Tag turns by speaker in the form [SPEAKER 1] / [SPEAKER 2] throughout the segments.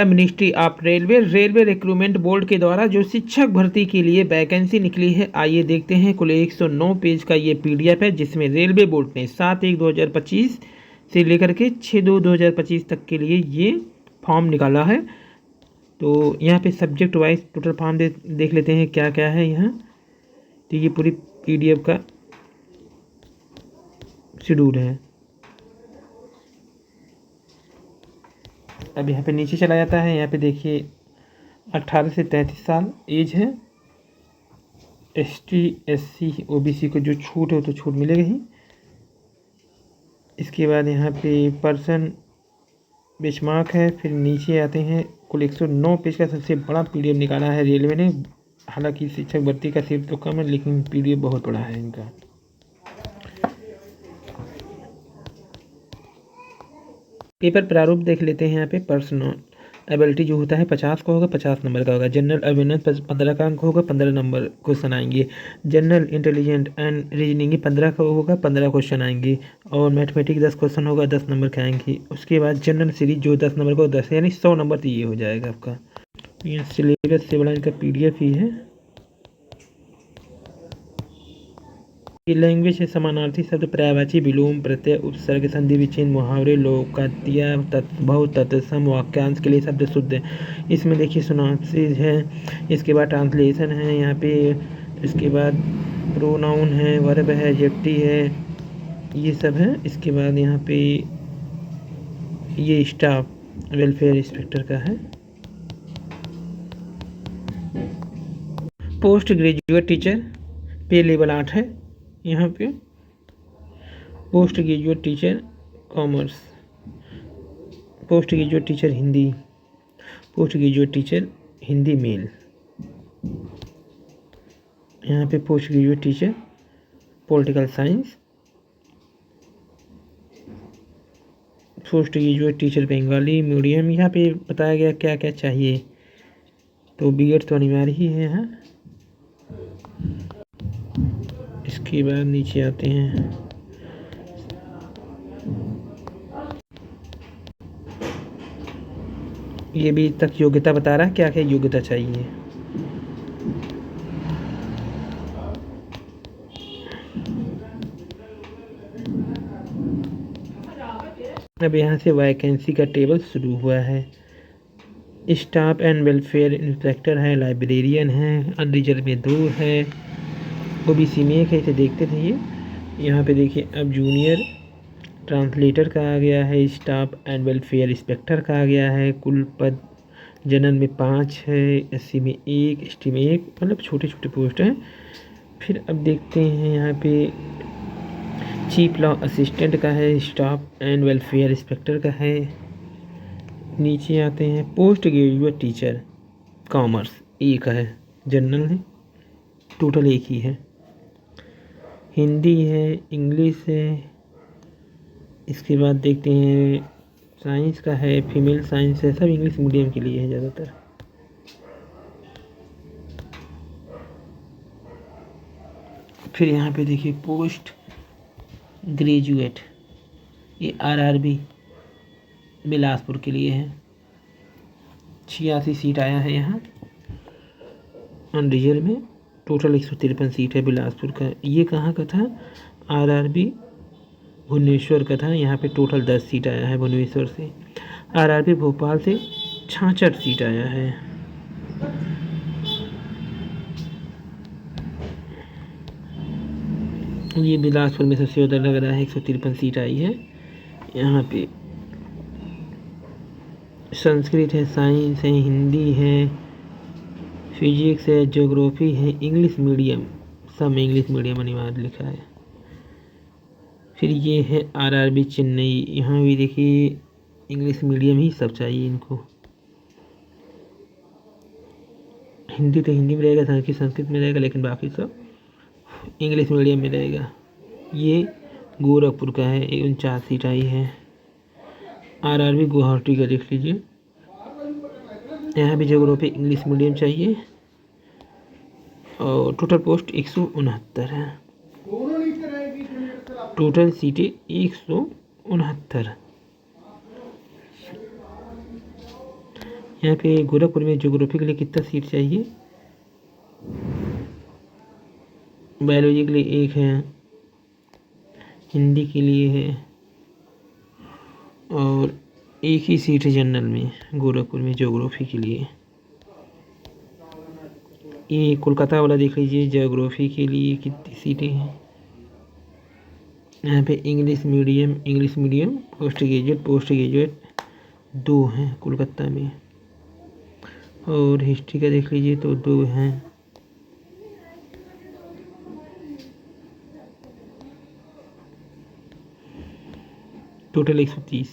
[SPEAKER 1] Ministry of railway railway recruitment board के द्वारा जो शिक्षक भर्ती के लिए वैकेंसी निकली है, आइए देखते हैं। कुल 109 पेज का ये पीडीएफ है, जिसमें रेलवे बोर्ड ने 7/1/2025 से लेकर के 6/2/2025 तक के लिए ये फॉर्म निकाला है। तो यहाँ पे सब्जेक्ट वाइज टोटल फॉर्म देख लेते हैं क्या क्या है यहाँ। तो ये पूरी पीडीएफ का शेड्यूल है। अब यहाँ पे नीचे चला जाता है। यहाँ पे देखिए 18 से 33 साल एज है। ST SC OBC को जो छूट है वो तो छूट मिलेगी ही। इसके बाद यहाँ पे पर्सन बेंचमार्क है। फिर नीचे आते हैं। कुल 109 पेज का सबसे बड़ा पीडीएफ निकाला है रेलवे ने। हालांकि शिक्षक भर्ती का सीट तो कम है, लेकिन पीडीएफ बहुत बड़ा है इनका। पेपर प्रारूप देख लेते हैं। यहाँ पे पर्सनल एबिलिटी जो होता है 50 का होगा, 50 नंबर का होगा। जनरल अवेयरनेस 15 का अंक होगा, 15 नंबर क्वेश्चन आएंगे। जनरल इंटेलिजेंट एंड रीजनिंग 15 का होगा, 15 क्वेश्चन आएंगे। और मैथमेटिक्स 10 क्वेश्चन होगा, 10 नंबर के आएंगे। उसके बाद जनरल सीरीज जो 10 नंबर का 10, यानी 100 नंबर तो ये हो जाएगा आपका। ये सिलेबस से बड़ा इनका पीडीएफ ही है। ये लैंग्वेज है समानार्थी शब्द, पर्यायवाची, विलोम, प्रत्यय, उपसर्ग, संधि विच्छेद, मुहावरे, लोकोक्तियाँ, तत्सम, तत्सम, वाक्यांश के लिए शब्द शुद्ध है। इसमें देखिए सिनॉप्सिस है। इसके बाद ट्रांसलेशन है यहाँ पे। इसके बाद प्रोनाउन है, वर्ब है, एडजेक्टिव है, ये सब है। इसके बाद यहाँ पे ये स्टाफ वेलफेयर इंस्पेक्टर का है। Post graduate teacher pay level 8 है। यहाँ पे post graduate teacher commerce, post graduate teacher Hindi, post graduate teacher Hindi male. यहाँ पे post graduate teacher political science, post graduate teacher Bengali medium. यहाँ पे बताया गया क्या क्या चाहिए। तो बीएड तो अनिवार्य ही है यहाँ। इसके बाद नीचे आते हैं। ये भी तक योग्यता बता रहा है क्या क्या योग्यता चाहिए। अब यहाँ से वैकेंसी का टेबल शुरू हुआ है। स्टाफ एंड वेलफेयर इंस्पेक्टर है, लाइब्रेरियन है, अनरिजर्व में 2 है, ओबीसी में 1 है। इसे देखते रहिए। यहाँ पे देखिए अब जूनियर ट्रांसलेटर का आ गया है, स्टाफ एंड वेलफेयर इंस्पेक्टर का आ गया है। कुल पद जनरल में 5 है, SC में 1, ST में 1, मतलब छोटे छोटे पोस्ट हैं। फिर अब देखते हैं यहाँ पे चीफ लॉ असिस्टेंट का है, स्टाफ एंड वेलफेयर इंस्पेक्टर का है। नीचे आते हैं पोस्ट ग्रेजुएट टीचर कॉमर्स 1 है, जनरल है, टोटल 1 ही है। हिंदी है, इंग्लिश है। इसके बाद देखते हैं साइंस का है, फीमेल साइंस है, सब इंग्लिश मीडियम के लिए है ज़्यादातर। फिर यहाँ पे देखिए पोस्ट ग्रेजुएट, ये RRB बिलासपुर के लिए है। 86 सीट आया है यहाँ अनरिजर्व में। टोटल 153 सीट है बिलासपुर का। ये कहाँ का था? RRB भुवनेश्वर का था। यहाँ पे टोटल 10 सीट आया है भुवनेश्वर से। RRB भोपाल से 66 सीट आया है। ये बिलासपुर में सबसे ज़्यादा लग रहा है, 153 सीट आई है। यहाँ पे संस्कृत है, साइंस है, हिंदी है, फिजिक्स है, ज्योग्राफी है, इंग्लिश मीडियम, सब इंग्लिश मीडियम अनिवार्य लिखा है। फिर ये है RRB चेन्नई, यहाँ भी देखिए इंग्लिश मीडियम ही सब चाहिए इनको। हिंदी तो हिंदी में रहेगा, संस्कृत में रहेगा, लेकिन बाकी सब इंग्लिश मीडियम में रहेगा। ये गोरखपुर का है, 49 सीट आई है। RRB गुवाहाटी का देख लीजिए। यहाँ भी ज्योग्राफी इंग्लिश मीडियम चाहिए और टोटल पोस्ट 169 है। टोटल सीटें 169। यहाँ पे गोरखपुर में ज्योग्राफी के लिए कितना सीट चाहिए? बायोलॉजी के लिए 1 है, हिंदी के लिए है और 1 ही सीट है जनरल में गोरखपुर में ज्योग्राफी के लिए। ये कोलकाता वाला देख लीजिए, ज्योग्राफी के लिए कितनी सीटें हैं। यहाँ पे इंग्लिश मीडियम पोस्ट ग्रेजुएट 2 हैं कोलकाता में, और हिस्ट्री का देख लीजिए तो 2 हैं। टोटल 130।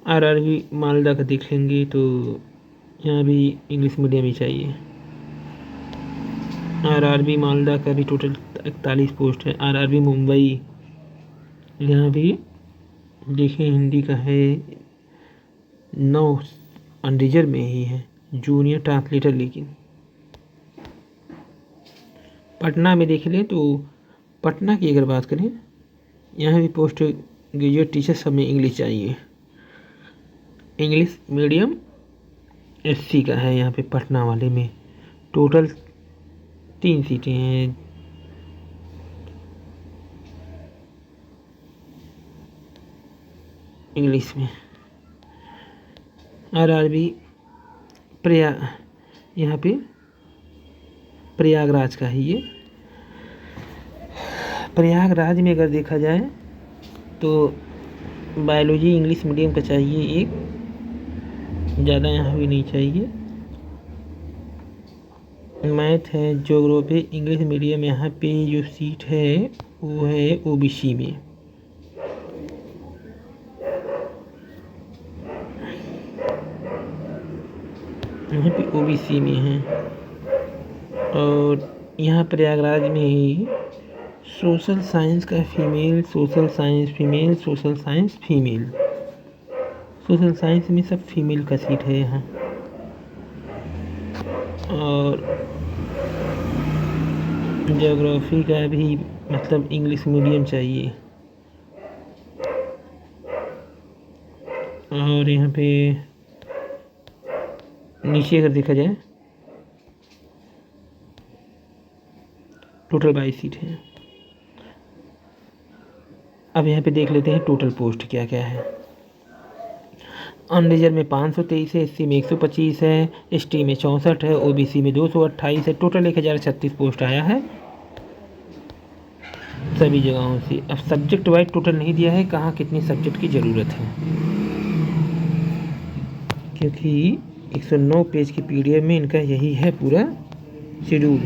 [SPEAKER 1] आरआरबी मालदा का देख लेंगे तो यहाँ भी इंग्लिश मीडियम ही चाहिए। आरआरबी मालदा का भी टोटल 41 पोस्ट है। आरआरबी मुंबई, यहाँ भी देखिए हिंदी का है 9 अनरिजर्व में ही है, जूनियर ट्रांसलेटर। लेकिन पटना में देख लें तो पटना की अगर बात करें, यहाँ भी पोस्ट ग्रेजुएट टीचर सब में इंग्लिश चाहिए। इंग्लिश मीडियम एससी का है यहाँ पे पटना वाले में। टोटल 3 सीटें हैं। इंग्लिश में आरआरबी यहाँ पे प्रयागराज का है। ये प्रयागराज में अगर देखा जाए तो बायोलॉजी इंग्लिश मीडियम का चाहिए 1, ज़्यादा यहाँ भी नहीं चाहिए। मैथ है, ज्योग्राफी इंग्लिश मीडियम, यहाँ पे जो सीट है वो है ओबीसी में। यहाँ पे ओबीसी में है। और यहाँ प्रयागराज में ही सोशल साइंस का female, social science female, social science female, social science में सब फीमेल का सीट है यहाँ। और ज्योग्राफी का भी मतलब इंग्लिश मीडियम चाहिए। और यहाँ पे नीचे अगर देखा जाए टोटल 22 सीट है। अब यहाँ पे देख लेते हैं टोटल पोस्ट क्या क्या है। अनरिजर्व में 523 है, एससी में 125 है, एसटी में 64 है, ओबीसी में 228 है। टोटल 1036 पोस्ट आया है सभी जगहों से। अब सब्जेक्ट वाइज टोटल नहीं दिया है कहाँ कितने सब्जेक्ट की ज़रूरत है, क्योंकि 109 पेज की पीडीएफ में इनका यही है पूरा शेड्यूल।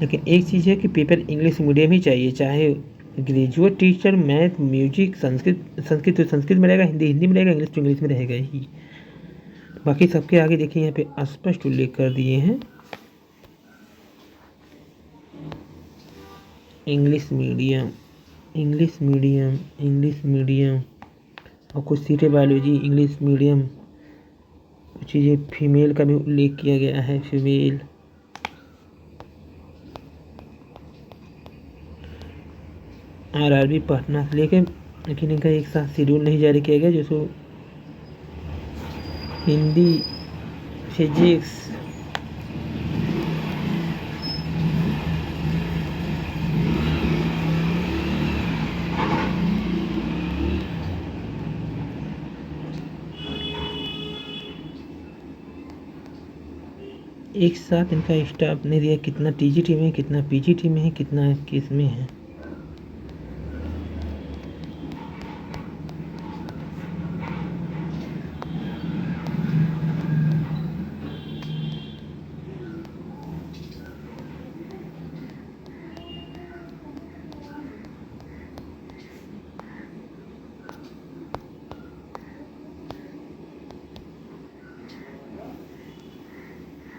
[SPEAKER 1] लेकिन एक चीज़ है कि पेपर इंग्लिश मीडियम ही चाहिए, चाहे graduate teacher, math, music, Sanskrit तो संस्कृत में रहेगा, हिंदी में रहेगा, इंग्लिश तो इंग्लिश में रहेगा ही। बाकी सबके आगे देखिए यहाँ पे स्पष्ट उल्लेख कर दिए हैं। English medium, English medium, English medium, और कुछ सीटें बायोलॉजी इंग्लिश मीडियम, कुछ चीज़ें फीमेल का भी उल्लेख किया गया है, फीमेल। आरआरबी पटना से लेकर, लेकिन इनका एक साथ शेड्यूल नहीं जारी किया गया, जैसे हिंदी, फिजिक्स, एक साथ इनका स्टाफ ने दिया। कितना टीजीटी में, कितना पीजीटी में है, कितना किस में है।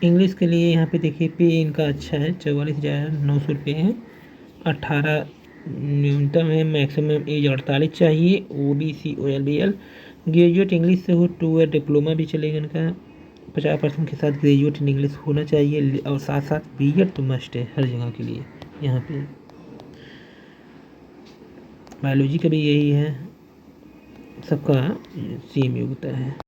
[SPEAKER 1] इंग्लिश के लिए यहाँ पे देखिए पे इनका अच्छा है, 44,900 रुपये है। 18 न्यूनतम है, मैक्सिमम एज 48 चाहिए। ओबीसी OLBL ग्रेजुएट इंग्लिश से हो 2 ईयर डिप्लोमा भी चलेगा इनका। 50% के साथ ग्रेजुएट इन इंग्लिश होना चाहिए, और साथ साथ बीएड तो मस्ट है हर जगह के लिए। यहाँ पे बायोलॉजी का भी यही है, सबका सेम योग्यता है।